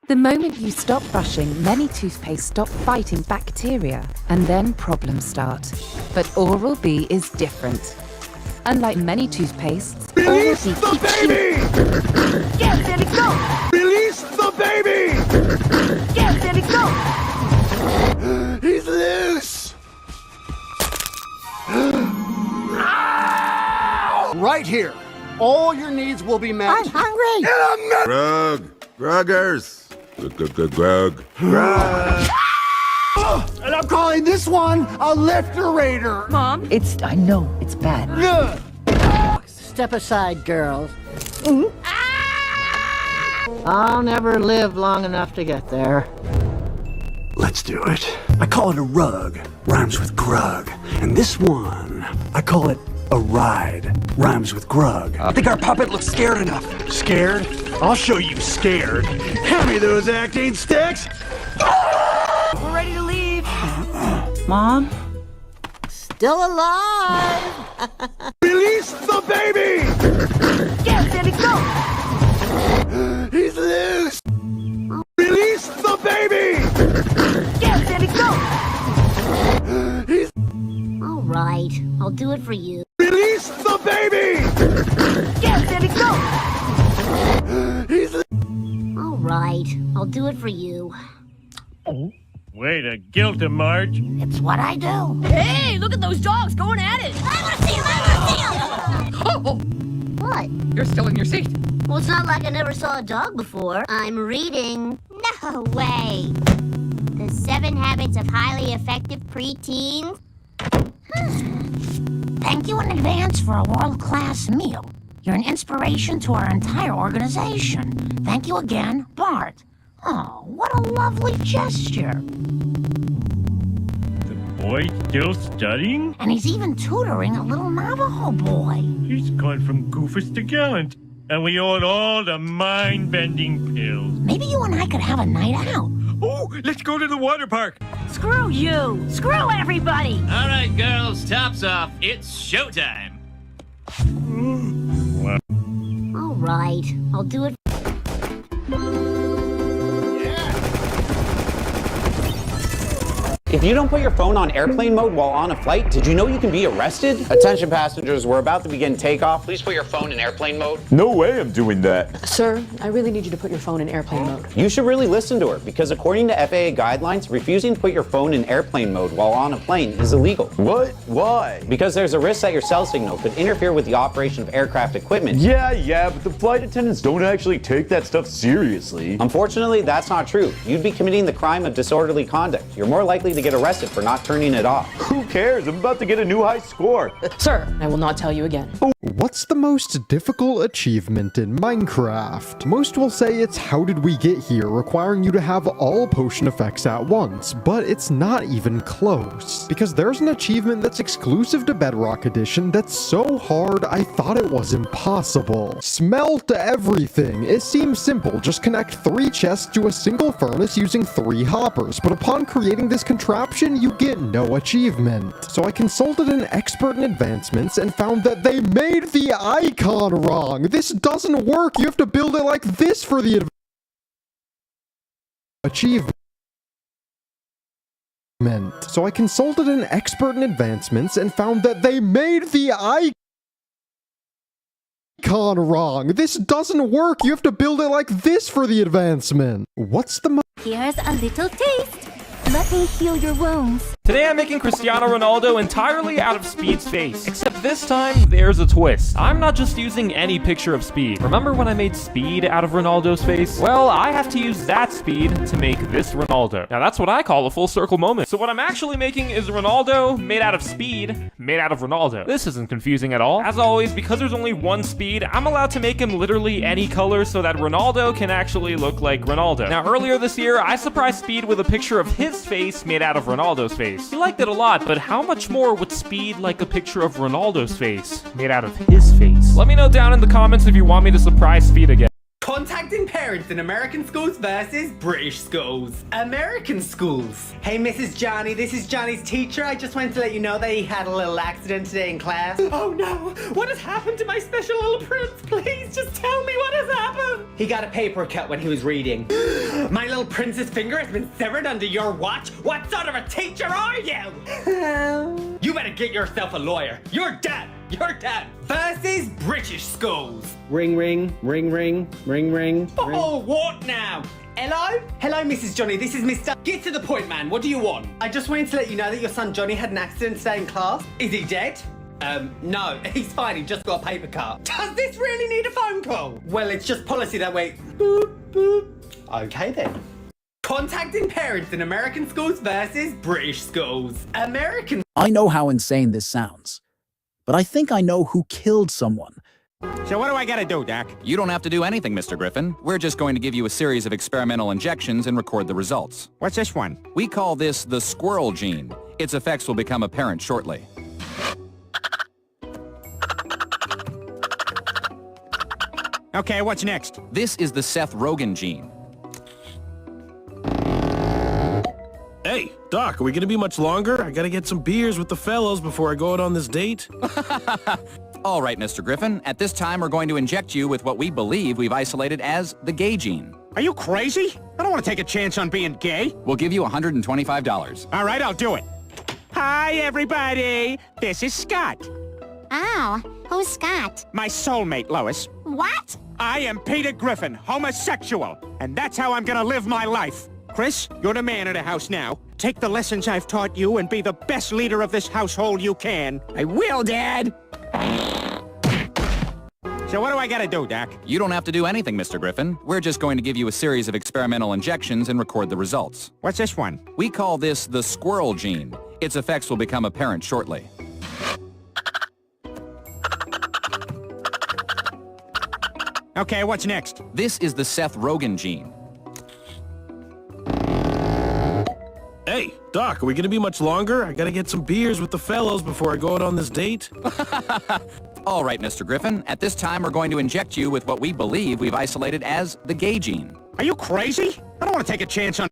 The moment you stop brushing, many toothpaste stop fighting bacteria, and then problems start. But Oral-B is different. Unlike many toothpastes, Release Oral-B the keeps baby! Yes, let it go! Release the baby! Yes, let it go! He's loose! Right here. All your needs will be met. I'm hungry! Grug! Gruggers! Grug! Grug! And I'm calling this one a lifterator. Mom? I know, it's bad. Ugh. Step aside, girls. I'll never live long enough to get there. Let's do it. I call it a rug. Rhymes with grug. And this one, I call it a ride. Rhymes with grug. I think our puppet looks scared enough. Scared? I'll show you scared. Hand me those acting sticks. We're ready to leave. Mom? Still alive! Release the baby! Yes, let it go! He's loose! Release the baby! Yes, let it go! He's... All right, I'll do it for you. Release the baby! Yes, let it go! He's... All right, I'll do it for you. Way to guilt him, Marge. It's what I do. Hey, look at those dogs going at it. I want to see him! I want to see him! What? You're still in your seat. Well, it's not like I never saw a dog before. I'm reading. No way. The 7 Habits of Highly Effective Preteens. Thank you in advance for a world-class meal. You're an inspiration to our entire organization. Thank you again, Bart. Oh, what a lovely gesture. The boy still studying? And he's even tutoring a little Navajo boy. He's gone from goofus to gallant. And we own all the mind-bending pills. Maybe you and I could have a night out. Oh, let's go to the water park. Screw you. Screw everybody. All right, girls, tops off. It's showtime. All right, I'll do it. If you don't put your phone on airplane mode while on a flight, did you know you can be arrested? Attention passengers, we're about to begin takeoff. Please put your phone in airplane mode. No way I'm doing that. Sir, I really need you to put your phone in airplane mode. You should really listen to her, because according to FAA guidelines, refusing to put your phone in airplane mode while on a plane is illegal. What? Why? Because there's a risk that your cell signal could interfere with the operation of aircraft equipment. Yeah, but the flight attendants don't actually take that stuff seriously. Unfortunately, that's not true. You'd be committing the crime of disorderly conduct. You're more likely to get arrested for not turning it off. Who cares? I'm about to get a new high score. Sir, I will not tell you again. What's the most difficult achievement in Minecraft? Most will say it's how did we get here, requiring you to have all potion effects at once, but it's not even close. Because there's an achievement that's exclusive to Bedrock Edition that's so hard I thought it was impossible. Smelt everything. It seems simple, just connect 3 chests to a single furnace using 3 hoppers, but upon creating this contraption, you get no achievement. So I consulted an expert in advancements and found that they made the icon wrong. This doesn't work. You have to build it like this for the achievement. So I consulted an expert in advancements and found that they made the icon wrong. This doesn't work. You have to build it like this for the advancement. What's the Here's a little taste. Let me heal your wounds. Today I'm making Cristiano Ronaldo entirely out of Speed's face. Except this time, there's a twist. I'm not just using any picture of Speed. Remember when I made Speed out of Ronaldo's face? Well, I have to use that Speed to make this Ronaldo. Now that's what I call a full circle moment. So what I'm actually making is Ronaldo made out of Speed, made out of Ronaldo. This isn't confusing at all. As always, because there's only one Speed, I'm allowed to make him literally any color so that Ronaldo can actually look like Ronaldo. Now earlier this year, I surprised Speed with a picture of his face made out of Ronaldo's face. He liked it a lot, but how much more would Speed like a picture of Ronaldo's face made out of his face? Let me know down in the comments if you want me to surprise Speed again. Contacting parents in American schools versus British schools. American schools. Hey, Mrs. Johnny, this is Johnny's teacher. I just wanted to let you know that he had a little accident today in class. Oh no, what has happened to my special little prince? Please just tell me what has happened. He got a paper cut when he was reading. My little prince's finger has been severed under your watch. What sort of a teacher are you? You better get yourself a lawyer. You're done. You're done. Versus British schools. Ring, ring, ring, ring, ring, ring. Oh, what now? Hello? Hello, Mrs. Johnny. This is Mr. Get to the point, man. What do you want? I just wanted to let you know that your son Johnny had an accident today in class. Is he dead? No, he's fine. He just got a paper cut. Does this really need a phone call? Well, it's just policy that way. Boop, boop. Okay then. Contacting parents in American schools versus British schools. American. I know how insane this sounds, but I think I know who killed someone. So what do I gotta do, Doc? You don't have to do anything, Mr. Griffin. We're just going to give you a series of experimental injections and record the results. What's this one? We call this the squirrel gene. Its effects will become apparent shortly. Okay, what's next? This is the Seth Rogen gene. Hey, Doc, are we gonna be much longer? I gotta get some beers with the fellows before I go out on this date. All right, Mr. Griffin. At this time, we're going to inject you with what we believe we've isolated as the gay gene. Are you crazy? I don't want to take a chance on being gay. We'll give you $125. All right, I'll do it. Hi, everybody. This is Scott. Oh, who's Scott? My soulmate, Lois. What? I am Peter Griffin, homosexual, and that's how I'm gonna live my life. Chris, you're the man of the house now. Take the lessons I've taught you and be the best leader of this household you can. I will, Dad. So what do I gotta do, Doc? You don't have to do anything, Mr. Griffin. We're just going to give you a series of experimental injections and record the results. What's this one? We call this the squirrel gene. Its effects will become apparent shortly. Okay, what's next? This is the Seth Rogen gene. Hey, Doc, are we gonna be much longer? I gotta get some beers with the fellows before I go out on this date. All right, Mr. Griffin. At this time, we're going to inject you with what we believe we've isolated as the gay gene. Are you crazy? I don't want to take a chance on...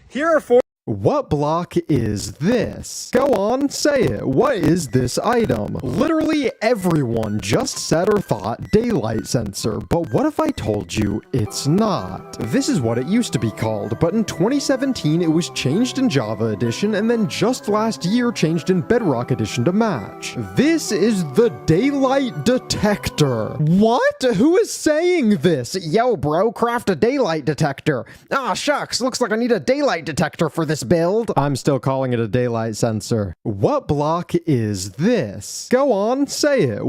Here are 4... What block is this? Go on, say it. What is this item? Literally everyone just said or thought daylight sensor, but what if I told you it's not? This is what it used to be called, but in 2017 it was changed in Java Edition and then just last year changed in Bedrock Edition to match. This is the daylight detector. What? Who is saying this? Yo bro, craft a daylight detector. Ah shucks, looks like I need a daylight detector for this build. I'm still calling it a daylight sensor. What block is this? Go on, say it.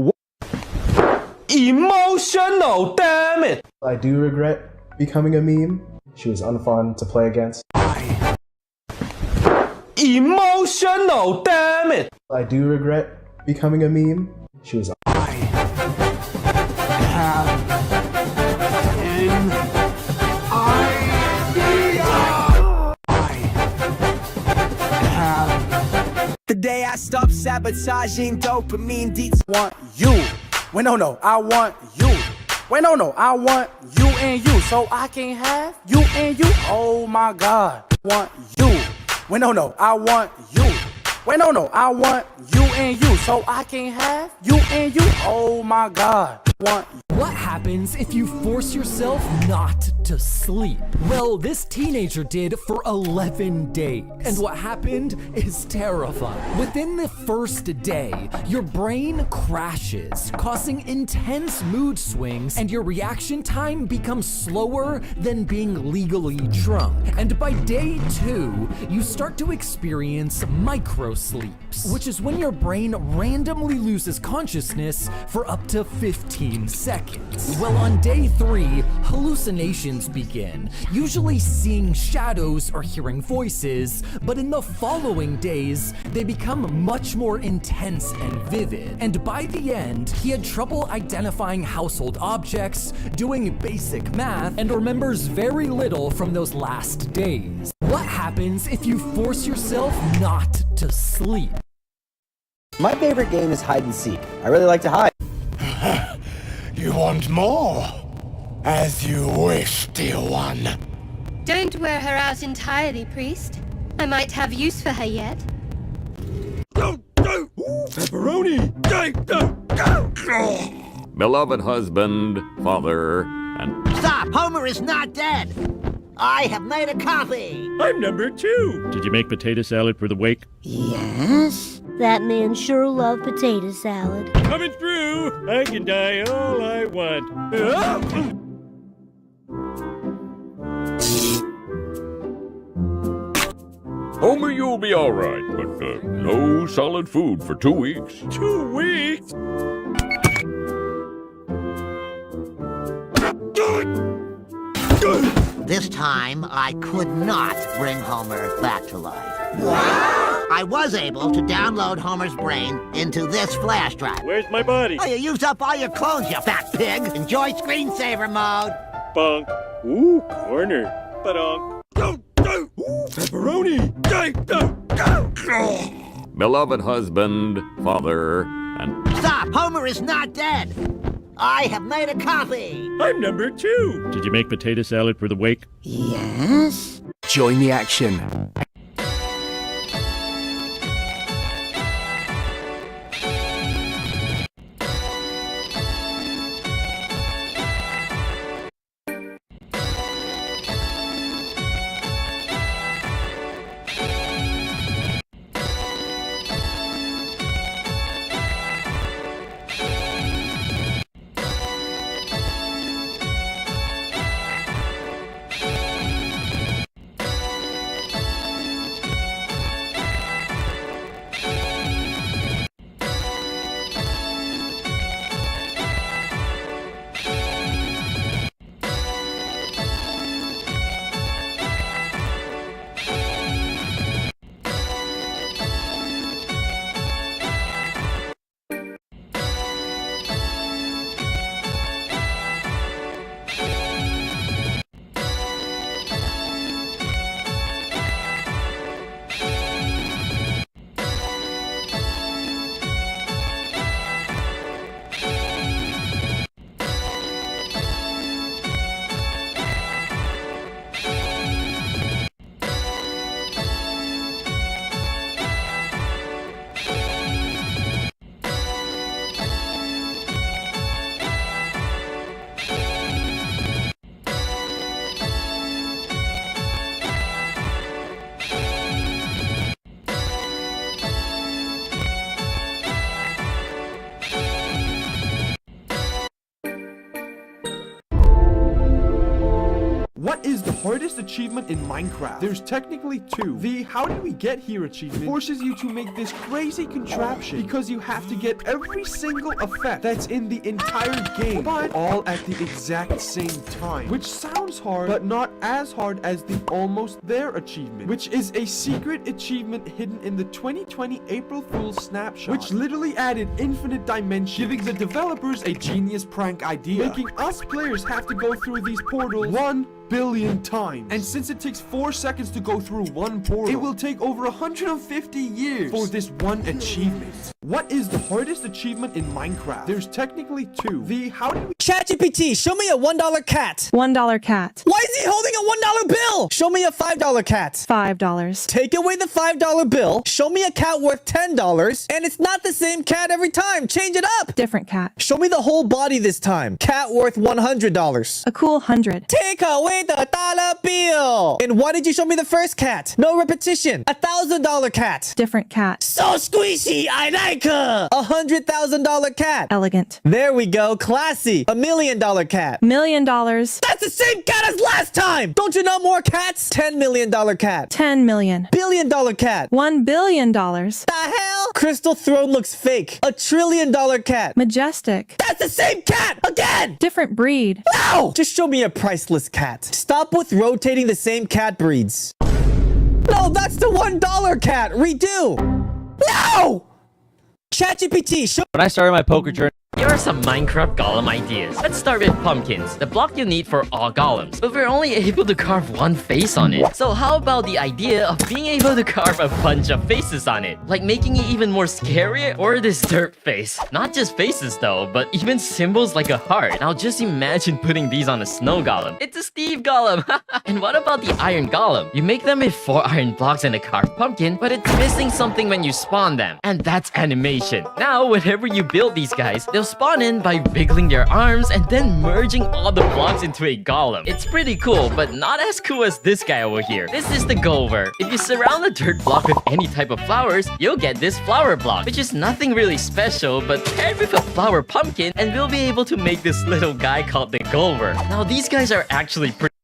Emotional, damn it! I do regret becoming a meme. She was unfun to play against. Emotional, damn it! I do regret becoming a meme. She was. The day I stop sabotaging dopamine deets. Want you. Wait, no, I want you. Wait, no, I want you and you. So I can have you and you. Oh my God. Want you. Wait, no, I want you. Wait, no, I want you and you. So I can have you and you. Oh my God. Want you. What happens if you force yourself not to sleep? Well, this teenager did for 11 days. And what happened is terrifying. Within the first day, your brain crashes, causing intense mood swings, and your reaction time becomes slower than being legally drunk. And by day 2, you start to experience micro-sleeps, which is when your brain randomly loses consciousness for up to 15 seconds. Well, on day 3, hallucinations begin, usually seeing shadows or hearing voices, but in the following days, they become much more intense and vivid. And by the end, he had trouble identifying household objects, doing basic math, and remembers very little from those last days. What happens if you force yourself not to sleep? My favorite game is hide and seek. I really like to hide. You want more? As you wish, dear one. Don't wear her out entirely, priest. I might have use for her yet. Pepperoni! Beloved husband, father, and... Stop! Homer is not dead! I have made a copy! I'm number 2. Did you make potato salad for the wake? Yes? That man sure loved potato salad. Coming through! I can die all I want. Homer, you'll be all right, but no solid food for 2 weeks. 2 weeks? This time, I could not bring Homer back to life. I was able to download Homer's brain into this flash drive. Where's my body? Oh, you used up all your clones, you fat pig! Enjoy screensaver mode! Bonk. Ooh, corner. Ba-donk. Pepperoni! Beloved husband, father, and... Stop! Homer is not dead! I have made a copy! I'm number 2. Did you make potato salad for the wake? Yes? Join the action. What is the hardest achievement in Minecraft? There's technically 2. The How Did We Get Here achievement forces you to make this crazy contraption because you have to get every single effect that's in the entire game, but all at the exact same time. Which sounds hard, but not as hard as the Almost There achievement, which is a secret achievement hidden in the 2020 April Fool's snapshot, which literally added infinite dimensions, giving the developers a genius prank idea, making us players have to go through these portals 1 billion times. And since it takes 4 seconds to go through one portal, it will take over 150 years for this one achievement. What is the hardest achievement in Minecraft? There's technically 2. The How Did We... ChatGPT, show me a $1 cat. $1 cat. Why is he holding a $1 bill? Show me a $5 cat. $5. Take away the $5 bill, show me a cat worth $10, and it's not the same cat every time. Change it up. Different cat. Show me the whole body this time. Cat worth $100. A cool 100. Take away the dollar bill. And why did you show me the first cat? No repetition. $1,000 cat. Different cat. So squishy, I like her. $100,000 cat. Elegant. There we go. Classy. $1 million cat. $1 million. That's the same cat as last time. Don't you know more cats? $10 million cat. 10 million. $1 billion cat. $1 billion. The hell? Crystal Throne looks fake. $1 trillion cat. Majestic. That's the same cat again. Different breed. No! Just show me a priceless cat. Stop with rotating the same cat breeds. No, that's the $1 cat. Redo. No! ChatGPT, show... When I started my poker journey... Here are some Minecraft golem ideas. Let's start with pumpkins, the block you need for all golems. But we're only able to carve one face on it. So how about the idea of being able to carve a bunch of faces on it? Like making it even more scary, or this dirt face. Not just faces though, but even symbols like a heart. Now just imagine putting these on a snow golem. It's a Steve golem! And what about the iron golem? You make them with 4 iron blocks and a carved pumpkin, but it's missing something when you spawn them. And that's animation. Now, whenever you build these guys, they'll spawn in by wiggling their arms and then merging all the blocks into a golem. It's pretty cool, but not as cool as this guy over here. This is the Gover. If you surround the dirt block with any type of flowers, you'll get this flower block, which is nothing really special, but paired with a flower pumpkin, and we'll be able to make this little guy called the Gover. Now, these guys are actually pretty